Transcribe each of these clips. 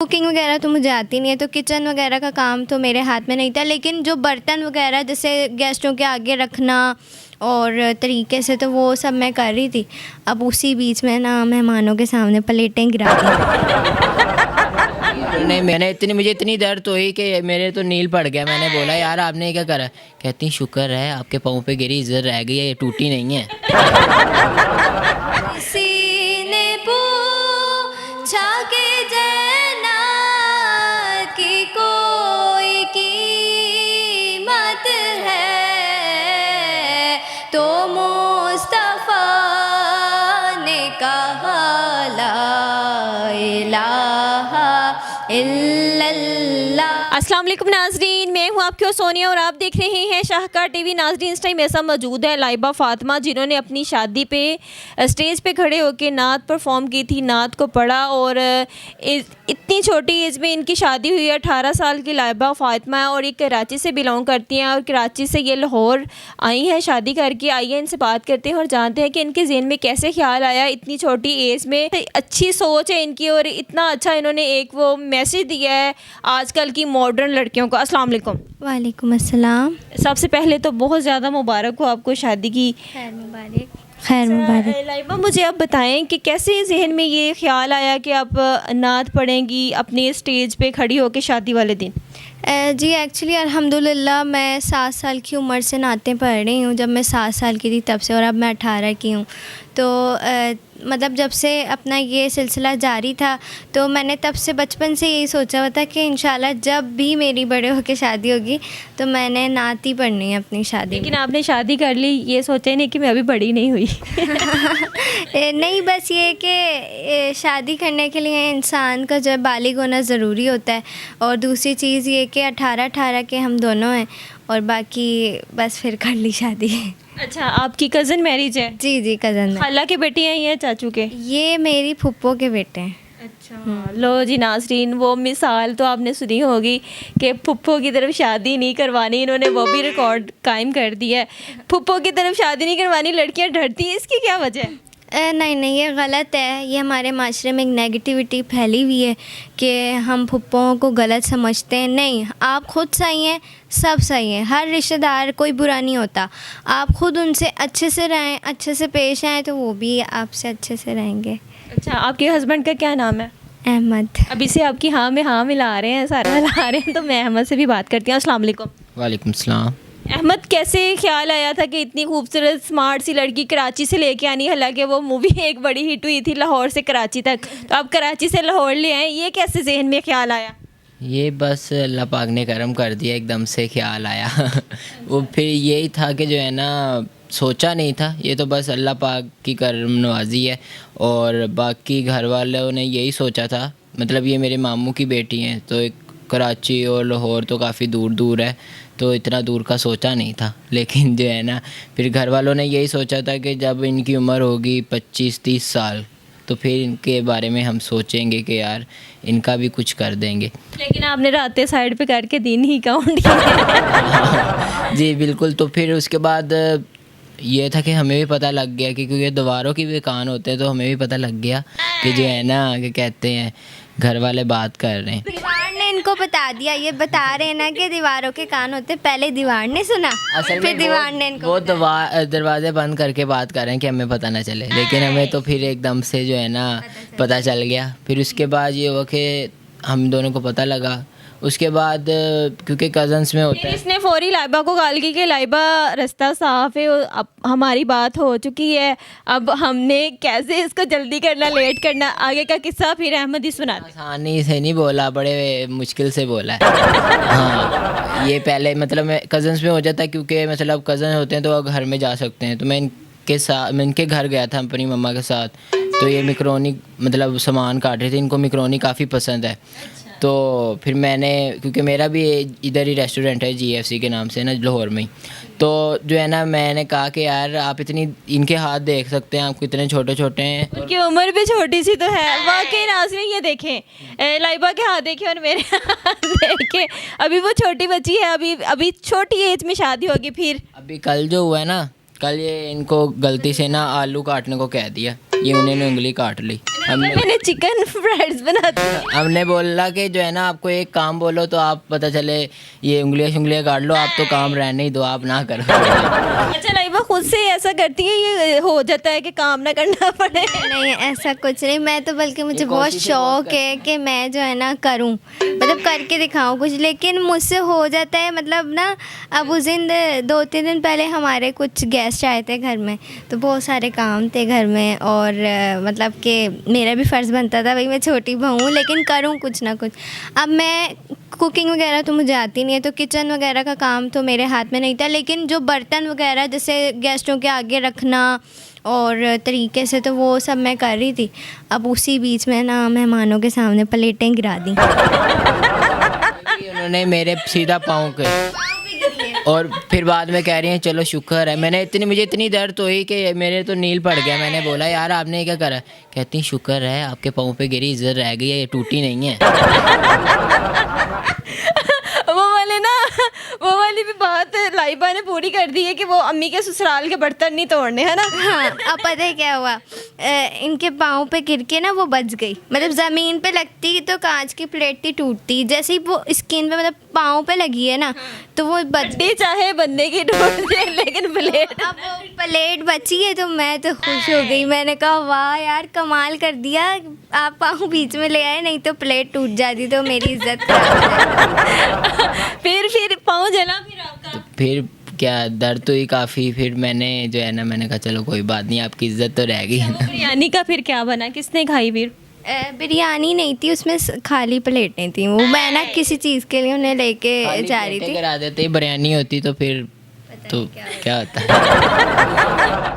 Cooking वगैरह तो मुझे आती नहीं है, तो किचन वगैरह का काम तो मेरे हाथ में नहीं था, लेकिन जो बर्तन वगैरह जैसे गेस्टों के आगे रखना और तरीके से, तो वो सब मैं कर रही थी। अब उसी बीच में ना मेहमानों के सामने प्लेटें गिरा दी। नहीं, मुझे इतनी दर्द हुई कि मेरे तो नील पड़ गया। मैंने बोला यार आपने ये क्या करा? कहती शुक्र है आपके पाँव पे गिरी, इज्जत रह गई है, ये टूटी नहीं है। किसी ने पूछा कि जन्नत की कोई कीमत है, तो मुस्तफ़ा ने कहा ला इलाहा इल्लल्लाह। अस्सलाम वालेकुम नाजरीन, मैं हूँ आपकी सोनिया और आप देख रहे हैं शाहकार टीवी। नाजरीन, इस टाइम ऐसा मौजूद है लाइबा फातिमा, जिन्होंने अपनी शादी पे स्टेज पे खड़े होकर नात परफॉर्म की थी, नात को पढ़ा। और इतनी छोटी एज में इनकी शादी हुई है। 18 साल की लाइबा फातिमा है और ये कराची से बिलोंग करती हैं और कराची से ये लाहौर आई हैं शादी करके। आइए इनसे बात करते हैं और जानते हैं कि इनके ज़हन में कैसे ख्याल आया इतनी छोटी एज में। अच्छी सोच है इनकी और इतना अच्छा इन्होंने एक वो मैसेज दिया है आजकल की मॉडर्न लड़कियों को। अस्सलाम वालेकुम। वालेकुम अस्सलाम। सबसे पहले तो बहुत ज़्यादा मुबारक हो आपको शादी की। खैर मुबारक। खैर मुबारक। लाइबा, मुझे आप बताएं कि कैसे जहन में ये ख्याल आया कि आप नात पढ़ेंगी अपने स्टेज पे खड़ी होकर शादी वाले दिन? जी एक्चुअली अल्हम्दुलिल्लाह मैं 7 साल की उम्र से नातें पढ़ रही हूँ। जब मैं 7 साल की थी तब से, और अब मैं 18 की हूँ। तो मतलब जब से अपना ये सिलसिला जारी था, तो मैंने तब से बचपन से यही सोचा हुआ था कि इंशाल्लाह जब भी मेरी बड़े होकर शादी होगी तो मैंने नात ही पढ़नी है अपनी शादी। लेकिन आपने शादी कर ली, ये सोचा नहीं कि मैं अभी बड़ी नहीं हुई? नहीं, बस ये कि शादी करने के लिए इंसान का जो बालिग होना ज़रूरी होता है, और दूसरी चीज़ ये कि 18 के हम दोनों हैं, और बाकी बस फिर कर ली शादी। अच्छा, आपकी कज़न मैरिज है? जी जी, कज़न है। खाला के बेटे हैं या चाचू के? ये मेरी फुप्पो के बेटे हैं। अच्छा, लो जी नाजरीन, वो मिसाल तो आपने सुनी होगी कि फुप्पो की तरफ शादी नहीं करवानी, इन्होंने वो भी रिकॉर्ड कायम कर दिया है। फुप्पो की तरफ शादी नहीं करवानी, लड़कियां डरती हैं, इसकी क्या वजह है? नहीं नहीं, ये गलत है। ये हमारे माशरे में एक नेगेटिविटी फैली हुई है कि हम फुप्पों को गलत समझते हैं। नहीं, आप खुद सही हैं, सब सही हैं। हर रिश्तेदार कोई बुरा नहीं होता। आप खुद उनसे अच्छे से रहें, अच्छे से पेश आएँ, तो वो भी आपसे अच्छे से रहेंगे। अच्छा, आपके हस्बैंड का क्या नाम है? अहमद। अभी से आपकी हाँ में हाँ मिला रहे हैं, सारा मिला रहे हैं, तो मैं अहमद से भी बात करती हूँ। अस्सलाम वालेकुम। वालेकुम सलाम। अहमद, कैसे ख्याल आया था कि इतनी खूबसूरत स्मार्ट सी लड़की कराची से लेके आनी? हालांकि वो मूवी एक बड़ी हिट हुई थी लाहौर से कराची तक, तो आप कराची से लाहौर ले आए, ये कैसे जहन में ख्याल आया? ये बस अल्लाह पाक ने करम कर दिया, एकदम से ख्याल आया। वो फिर यही था कि जो है ना, सोचा नहीं था, ये तो बस अल्लाह पाक की करम नवाजी है। और बाकी घर वालों ने यही सोचा था, मतलब ये मेरे मामू की बेटी हैं, तो एक कराची और लाहौर तो काफ़ी दूर दूर है, तो इतना दूर का सोचा नहीं था। लेकिन जो है ना, फिर घर वालों ने यही सोचा था कि जब इनकी उम्र होगी 25-30 साल, तो फिर इनके बारे में हम सोचेंगे कि यार इनका भी कुछ कर देंगे। लेकिन आपने रातें साइड पे करके दिन ही काउंट किया। जी बिल्कुल। तो फिर उसके बाद ये था कि हमें भी पता लग गया कि क्योंकि दीवारों की भी कान होते हैं, तो हमें भी पता लग गया कि जो है ना, कि कहते हैं घर वाले बात कर रहे हैं। दीवार ने इनको बता दिया, ये बता रहे हैं ना कि दीवारों के कान होते। पहले दीवार ने सुना, असल फिर में दीवार ने इनको वो दरवाजे बंद करके बात कर रहे हैं कि हमें पता ना चले, लेकिन हमें तो फिर एकदम से जो है ना पता चल गया। फिर उसके बाद ये हुआ कि हम दोनों को पता लगा। उसके बाद क्योंकि कज़न्स में होता फिर है, इसने फौरी लाइबा को कॉल की कि लाइबा रास्ता साफ है, अब हमारी बात हो चुकी है, अब हमने कैसे इसको जल्दी करना, लेट करना, आगे का किस्सा फिर अहमद ही सुना। आसानी से नहीं बोला, बड़े मुश्किल से बोला है। हाँ, ये पहले मतलब कज़न्स में हो जाता है, क्योंकि मतलब कज़न होते हैं तो वो घर में जा सकते हैं। तो मैं इनके घर गया था अपनी मम्मा के साथ, तो ये मिक्रोनी मतलब सामान काट रहे थे, इनको मिक्रोनी काफ़ी पसंद है। तो फिर मैंने, क्योंकि मेरा भी इधर ही रेस्टोरेंट है GFC के नाम से ना, लाहौर में ही, तो जो है ना मैंने कहा कि यार आप इतनी, इनके हाथ देख सकते हैं, आपको इतने छोटे छोटे हैं, उनकी उम्र भी छोटी सी तो है। वाकई नाज़रीन, ये देखें, लाइबा के हाथ देखें और मेरे हाथ देखें, अभी वो छोटी बच्ची है, अभी छोटी एज में शादी होगी। फिर अभी कल जो हुआ है ना, कल ये इनको गलती से ना आलू काटने को कह दिया, ये उन्होंने उंगली काट ली। हमने मैंने चिकन फ्राइड्स बना दिए। हमने बोला कि जो है ना आपको एक काम बोलो तो आप पता चले ये उंगलियां काट लो, आप तो काम रहने ही दो, आप ना करो। अच्छा लाइबा खुद से ऐसा करती है, ये हो जाता है कि काम ना करना पड़े? नहीं, ऐसा कुछ नहीं। मैं तो बल्कि मुझे ये बहुत कोशिशें बहुत शौक है कि मैं जो है ना करूं, मतलब करके दिखाऊं कुछ, लेकिन मुझसे हो जाता है। मतलब ना अब उस दिन 2-3 दिन पहले हमारे कुछ गेस्ट आए थे घर में, तो बहुत सारे काम थे घर में, और मतलब कि मेरा भी फ़र्ज़ बनता था, भाई मैं छोटी बहू हूँ लेकिन करूँ कुछ ना कुछ। अब मैं कुकिंग वगैरह तो मुझे आती नहीं है, तो किचन वगैरह का काम तो मेरे हाथ में नहीं था, लेकिन जो बर्तन वगैरह जैसे गेस्टों के आगे रखना और तरीके से, तो वो सब मैं कर रही थी। अब उसी बीच में ना मेहमानों के सामने प्लेटें गिरा दी। उन्होंने मेरे सीधा पाँव के, और फिर बाद में कह रही हैं चलो शुक्र है। मुझे इतनी दर्द हुई कि मेरे तो नील पड़ गया। मैंने बोला यार आपने क्या करा? कहती शुक्र है आपके पाँव पे गिरी, इज्जत रह गई है, ये टूटी नहीं है। वो वाली भी बात लाइबा ने पूरी कर दी है कि वो अम्मी के ससुराल के बर्तन नहीं तोड़ने, है ना? हाँ, अब पता है क्या हुआ, इनके पाँव पे गिर के ना वो बच गई। मतलब ज़मीन पे लगती तो कांच की प्लेट थी टूटती, जैसे ही वो स्किन पे मतलब पाँव पे लगी है ना, तो वो बच हड्डी चाहे बंदे की टूट जाए लेकिन प्लेट। अब वो प्लेट बची है, तो मैं तो खुश हो गई। मैंने कहा वाह यार कमाल कर दिया, आप पाँव बीच में ले आए, नहीं तो प्लेट टूट जाती तो मेरी इज्जत खराब हो जाती। फिर पाँव जला फिर आपका? तो फिर क्या दर्द तो ही काफ़ी, फिर मैंने जो है ना मैंने कहा चलो कोई बात नहीं, आपकी इज्जत तो रह गई है ना। बिरयानी का फिर क्या बना, किसने खाई फिर? बिरयानी नहीं थी उसमें, खाली प्लेटें थी। वो मैं ना किसी चीज़ के लिए उन्हें लेके जा रही थी। करा देते, बिरयानी होती तो फिर तो क्या होता है।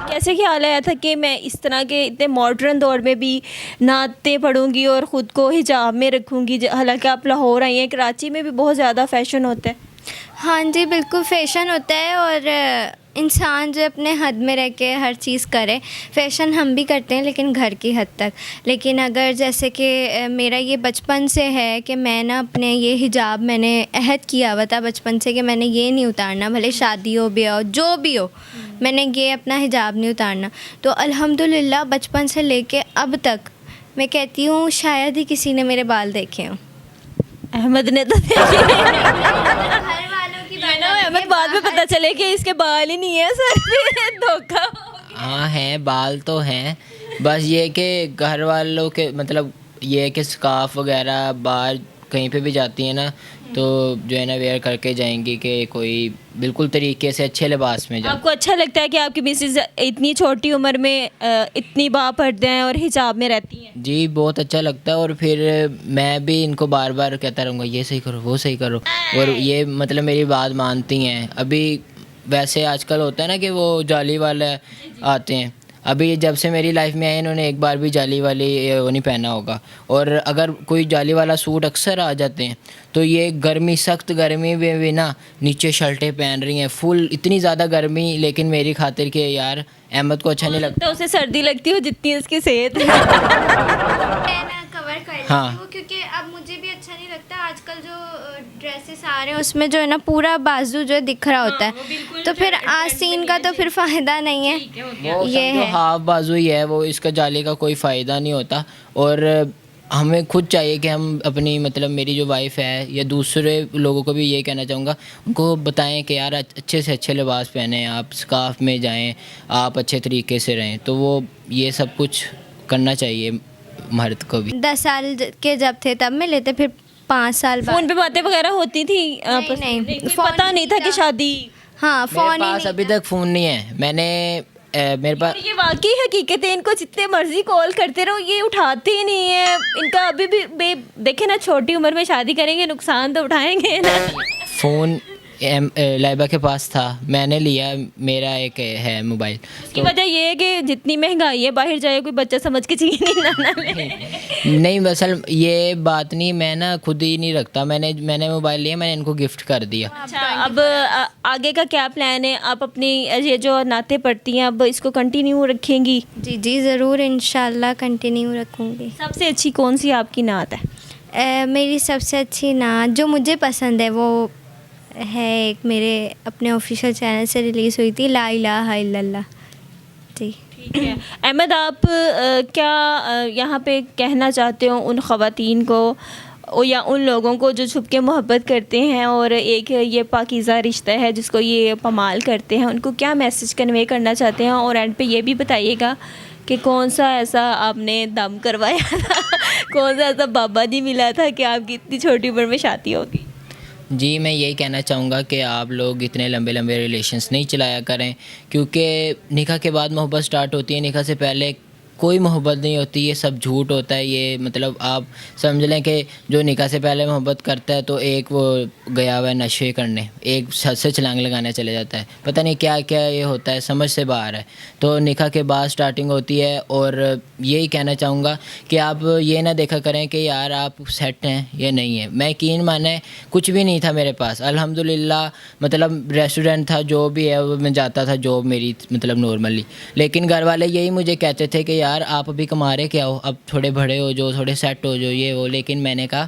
कैसे ख्याल आया था कि मैं इस तरह के इतने मॉडर्न दौर में भी नाते पढ़ूंगी और ख़ुद को हिजाब में रखूंगी? हालांकि आप लाहौर आई हैं, कराची में भी बहुत ज़्यादा फैशन होता है। हाँ जी, बिल्कुल फ़ैशन होता है, और इंसान जो अपने हद में रह के हर चीज़ करे। फ़ैशन हम भी करते हैं लेकिन घर की हद तक। लेकिन अगर जैसे कि मेरा ये बचपन से है कि मैं ना अपने ये हिजाब मैंने अहद किया हुआ था बचपन से कि मैंने ये नहीं उतारना, भले शादी हो ब्याह हो जो भी हो, मैंने ये अपना हिजाब नहीं उतारना। तो अल्हम्दुलिल्लाह बचपन से लेके अब तक मैं कहती हूँ शायद ही किसी ने मेरे बाल देखे हों। अहमद ने तो देखे। घर वालों की है ना, अहमद बाद में पता चले कि इसके बाल ही नहीं है, सर पे धोखा हो गया। हाँ हैं, बाल तो हैं, बस ये कि घर वालों के मतलब ये है कि स्कार्फ वगैरह बाहर कहीं पे भी जाती है ना, तो जो है ना वेयर करके जाएंगी कि कोई बिल्कुल तरीके से अच्छे लिबास में जाए। आपको अच्छा लगता है कि आपकी मिसेज इतनी छोटी उम्र में इतनी बापर्दा हैं और हिजाब में रहती हैं? जी बहुत अच्छा लगता है, और फिर मैं भी इनको बार बार कहता रहूँगा ये सही करो वो सही करो, और ये मतलब मेरी बात मानती हैं। अभी वैसे आजकल होता है ना कि वो जाली वाले आते हैं, अभी जब से मेरी लाइफ में आए इन्होंने एक बार भी जाली वाली वो नहीं पहना होगा। और अगर कोई जाली वाला सूट अक्सर आ जाते हैं तो ये गर्मी, सख्त गर्मी में भी ना नीचे शर्टें पहन रही हैं फुल, इतनी ज़्यादा गर्मी, लेकिन मेरी खातिर के यार अहमद को अच्छा नहीं लगता। तो उसे सर्दी लगती हो जितनी उसकी सेहत है। मैं ना कवर कर लेती हाँ। हूँ, क्योंकि अब मुझे भी अच्छा नहीं लगता। आजकल जो ड्रेसेस आ रहे हैं उसमें जो है ना पूरा बाजू जो है दिख रहा होता है, तो फिर आस्तीन का तो फिर फ़ायदा नहीं है। वो ये समझो है। हाफ बाजू ही है वो, इसका जाली का कोई फ़ायदा नहीं होता। और हमें खुद चाहिए कि हम अपनी मतलब मेरी जो वाइफ है या दूसरे लोगों को भी ये कहना चाहूँगा, उनको बताएं कि यार अच्छे से अच्छे लिबास पहने, आप स्कार्फ में जाएं, आप अच्छे तरीके से रहें। तो वो ये सब कुछ करना चाहिए मर्द को भी। 10 साल के जब थे तब मिले थे, फिर 5 साल बाद। फोन पे बातें वगैरह होती थी आपस में? नहीं, कोई फोन पता नहीं था कि शादी। हाँ, मेरे फ़ोन ही पास नहीं अभी तक फ़ोन नहीं है। मैंने मेरे पास ये वाकई हकीकत है, इनको जितने मर्जी कॉल करते रहो ये उठाते ही नहीं है। इनका अभी भी देखे ना, छोटी उम्र में शादी करेंगे नुकसान तो उठाएंगे ना। फ़ोन लाइबा के पास था, मैंने लिया, मेरा एक है मोबाइल। इसकी वजह ये है कि जितनी महंगाई है बाहर जाए कोई बच्चा समझ के चीज़ नहीं लाना ले। नहीं असल ये बात नहीं, मैं ना खुद ही नहीं रखता। मैंने मोबाइल लिया, मैंने इनको गिफ्ट कर दिया। अच्छा, अब आगे का क्या प्लान है? आप अपनी ये जो नाते पढ़ती हैं अब इसको कंटिन्यू रखेंगी? जी जी ज़रूर, इंशाल्लाह कंटिन्यू रखूँगी। सबसे अच्छी कौन सी आपकी नात है? मेरी सबसे अच्छी नात जो मुझे पसंद है वो है, एक मेरे अपने ऑफिशियल चैनल से रिलीज़ हुई थी, ला इलाहा इल्लल्लाह। जी। ठीक है अहमद, आप क्या यहाँ पे कहना चाहते हो उन ख़वातीन को या उन लोगों को जो छुप के मोहब्बत करते हैं और एक ये पाकीज़ा रिश्ता है जिसको ये पमाल करते हैं, उनको क्या मैसेज कन्वे करना चाहते हैं? और एंड पे ये भी बताइएगा कि कौन सा ऐसा आपने दम करवाया था कौन सा ऐसा बाबा जी मिला था कि आपकी इतनी छोटी उम्र में शादी होगी? जी, मैं यही कहना चाहूँगा कि आप लोग इतने लंबे लंबे रिलेशंस नहीं चलाया करें, क्योंकि निकाह के बाद मोहब्बत स्टार्ट होती है, निकाह से पहले कोई मोहब्बत नहीं होती, ये सब झूठ होता है। ये मतलब आप समझ लें कि जो निकाह से पहले मोहब्बत करता है तो एक वो गया हुआ है नशे करने, एक छत से छलांग लगाने चले जाता है, पता नहीं क्या क्या ये होता है, समझ से बाहर है। तो निकाह के बाद स्टार्टिंग होती है। और यही कहना चाहूँगा कि आप ये ना देखा करें कि यार आप सेट हैं, ये नहीं है। मैं यकीन माने कुछ भी नहीं था मेरे पास, अल्हम्दुलिल्लाह। मतलब रेस्टोरेंट था, जो भी है वो मैं जाता था, जॉब मेरी मतलब नॉर्मली। लेकिन घर वाले यही मुझे कहते थे कि यार आप अभी कमा रहे क्या हो, अब थोड़े बड़े हो जो, थोड़े सेट हो जो, ये वो। लेकिन मैंने कहा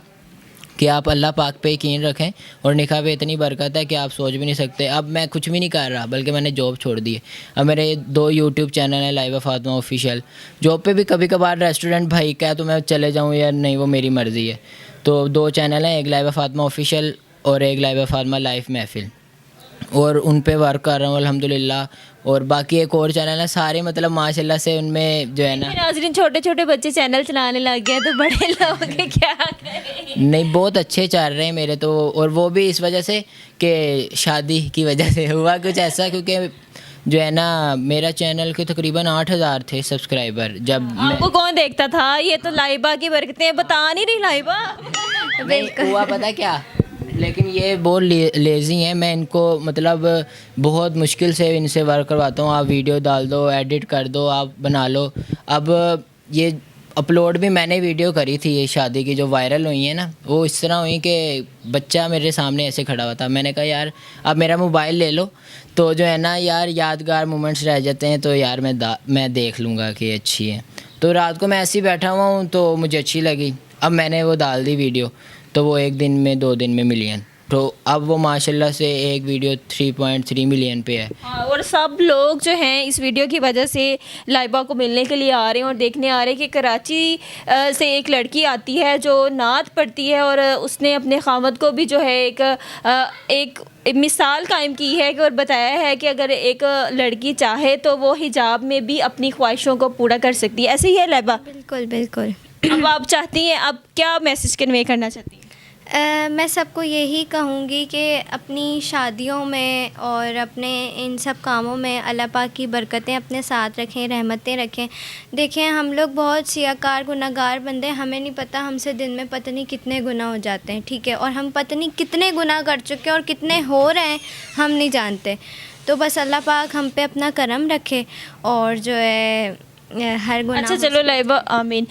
कि आप अल्लाह पाक पे यकीन रखें और निकाह पे इतनी बरकत है कि आप सोच भी नहीं सकते। अब मैं कुछ भी नहीं कर रहा, बल्कि मैंने जॉब छोड़ दी है। अब मेरे 2 यूट्यूब चैनल हैं, लाइबा फातिमा ऑफिशियल। जॉब पे भी कभी कभार रेस्टोरेंट भाई का है तो मैं चले जाऊँ या नहीं, वो मेरी मर्ज़ी है। तो 2 चैनल हैं, एक लाइबा फातिमा ऑफिशियल और एक लाइबा फातिमा लाइफ महफिल, और उन पे वर्क कर रहा हूँ अल्हम्दुलिल्लाह। और बाकी एक और चैनल है, सारे मतलब माशाल्लाह से उनमें जो है ना, नाज़रीन छोटे छोटे बच्चे चैनल चलाने लग गए तो बड़े लोग क्या करें? नहीं बहुत अच्छे चल रहे हैं मेरे तो। और वो भी इस वजह से कि शादी की वजह से हुआ कुछ ऐसा, क्योंकि जो है ना मेरा चैनल के तकरीबन 8000 थे सब्सक्राइबर जब आपको कौन देखता था? ये तो लाइबा की बरकतें, बता नहीं रही लाइबा। नहीं हुआ पता क्या, लेकिन ये बहुत लेज़ी हैं। मैं इनको मतलब बहुत मुश्किल से इनसे वर्क करवाता हूँ, आप वीडियो डाल दो, एडिट कर दो, आप बना लो। अब ये अपलोड भी मैंने वीडियो करी थी, ये शादी की जो वायरल हुई है ना, वो इस तरह हुई कि बच्चा मेरे सामने ऐसे खड़ा हुआ था। मैंने कहा यार अब मेरा मोबाइल ले लो, तो जो है ना यार यादगार मोमेंट्स रह जाते हैं, तो यार मैं देख लूँगा कि अच्छी है। तो रात को मैं ऐसे ही बैठा हुआ हूँ तो मुझे अच्छी लगी, अब मैंने वो डाल दी वीडियो, तो वो 1 दिन में 2 दिन में मिलियन। तो अब वो माशाल्लाह से एक वीडियो 3.3 मिलियन पे है। हाँ, और सब लोग जो हैं इस वीडियो की वजह से लाइबा को मिलने के लिए आ रहे हैं और देखने आ रहे हैं कि कराची से एक लड़की आती है जो नात पढ़ती है, और उसने अपने खामद को भी जो है एक मिसाल कायम की है और बताया है कि अगर एक लड़की चाहे तो वो हिजाब में भी अपनी ख्वाहिशों को पूरा कर सकती है। ऐसे ही है लाइबा? बिल्कुल बिल्कुल। अब आप चाहती हैं, अब क्या मैसेज कन्वे करना चाहती हैं? मैं सबको यही कहूँगी कि अपनी शादियों में और अपने इन सब कामों में अल्लाह पाक की बरकतें अपने साथ रखें, रहमतें रखें। देखें हम लोग बहुत सियाकार गुनाहगार बंदे, हमें नहीं पता हमसे दिन में पता नहीं कितने गुनाह हो जाते हैं, ठीक है, और हम पता नहीं कितने गुनाह कर चुके हैं और कितने हो रहे हैं हम नहीं जानते। तो बस अल्लाह पाक हम पे अपना करम रखे और जो है हर गुनाह। अच्छा चलो लाइबा, आमीन।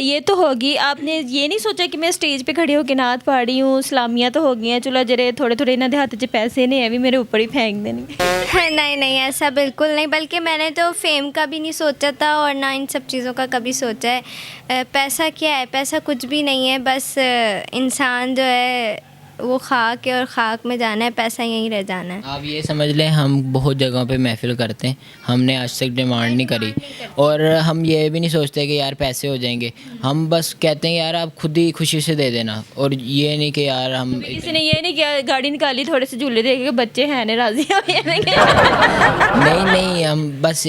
ये तो होगी, आपने ये नहीं सोचा कि मैं स्टेज पे खड़ी होकर नात पढ़ी हूँ, इस्लामिया तो हो गई हैं, चलो जरे थोड़े थोड़े इन्होंने हाथ च पैसे नहीं है भी मेरे ऊपर ही फेंक देने? नहीं नहीं, ऐसा बिल्कुल नहीं, बल्कि मैंने तो फेम का भी नहीं सोचा था और ना इन सब चीज़ों का कभी सोचा है। पैसा क्या है, पैसा कुछ भी नहीं है, बस इंसान जो है वो खाक है और खाक में जाना है, पैसा यहीं रह जाना है। आप ये समझ लें हम बहुत जगहों पे महफिल करते हैं, हमने आज तक डिमांड नहीं करी, और हम ये भी नहीं सोचते कि यार पैसे हो जाएंगे। हम बस कहते हैं यार आप खुद ही खुशी से दे देना, और ये नहीं कि यार हम किसी ने ये नहीं किया गाड़ी निकाली थोड़े से झूले देखे बच्चे हैं ने राजी हो नहीं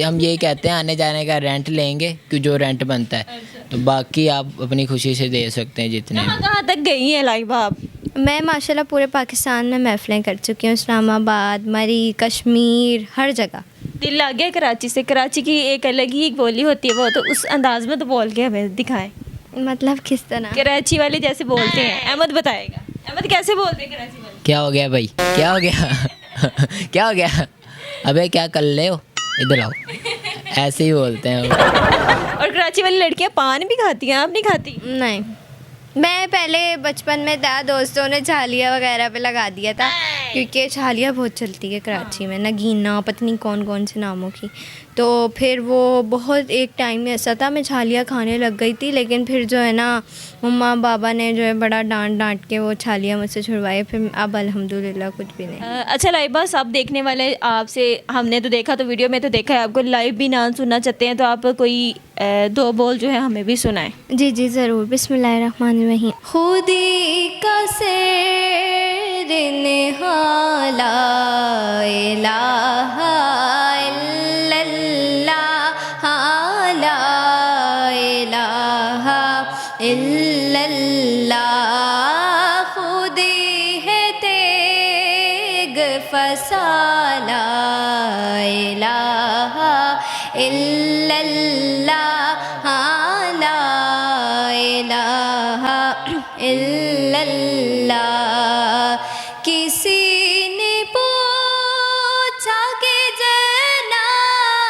हम यही कहते हैं आने जाने का रेंट लेंगे कि जो रेंट बनता है, तो बाकी आप अपनी खुशी से दे सकते हैं जितने। कहाँ तक गई हैं लाइबा आप? मैं माशाल्लाह पूरे पाकिस्तान में महफ़िलें कर चुकी हूँ, इस्लामाबाद, मरी, कश्मीर, हर जगह। दिल आ गया कराची से? कराची की एक अलग ही एक बोली होती है, वो तो उस अंदाज में तो बोल के हमें दिखाएं। मतलब किस तरह? कराची वाले जैसे बोलते हैं, अहमद बताएगा। अहमद कैसे बोलते हैं कराची वाले? क्या हो गया भाई, क्या हो गया क्या हो गया, अबे क्या कर ले हो, इधर आओ, ऐसे ही बोलते हैं। और कराची वाली लड़कियां पान भी खाती हैं, आप नहीं खाती? नहीं, मैं पहले बचपन में था, दोस्तों ने झालिया वगैरह पे लगा दिया था, क्योंकि छालिया बहुत चलती है कराची में, नगीना पता नहीं कौन कौन से नामों की। तो फिर वो बहुत एक टाइम में ऐसा था मैं छालिया खाने लग गई थी, लेकिन फिर जो है ना मम्मा पापा ने जो है बड़ा डांट के वो छालिया मुझसे छुड़वाए, फिर अब अल्हम्दुलिल्लाह कुछ भी नहीं। अच्छा लाइबा, सब देखने वाले आपसे, हमने तो देखा तो वीडियो में तो देखा है आपको, लाइव भी नाम सुनना चाहते हैं तो आप कोई 2 बोल जो है हमें भी सुनाएं। जी जी ज़रूर। बिस्मिल्लाहिर्रहमानिर्रहीम। खुदी का सेर निहाला इलाहा इल्लल्लाह ला इलाहा इल्लल्लाह। खुदी है तेग फसाला इलाहा इल्लल्लाह ला इलाहा इल्लल्लाह। किसी ने पूछा कि जन्नत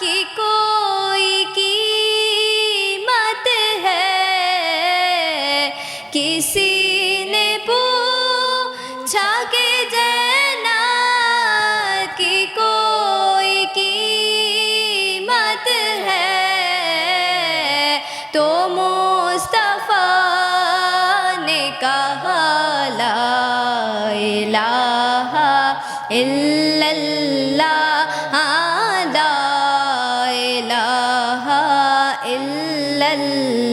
की कोई कीमत है, किसी ने पूछा कि जन्नत की कोई कीमत है, तो मुस्तफ़ा ने कहा ला इलाहा इल्लल्लाह ला इलाहा इल्लल्लाह।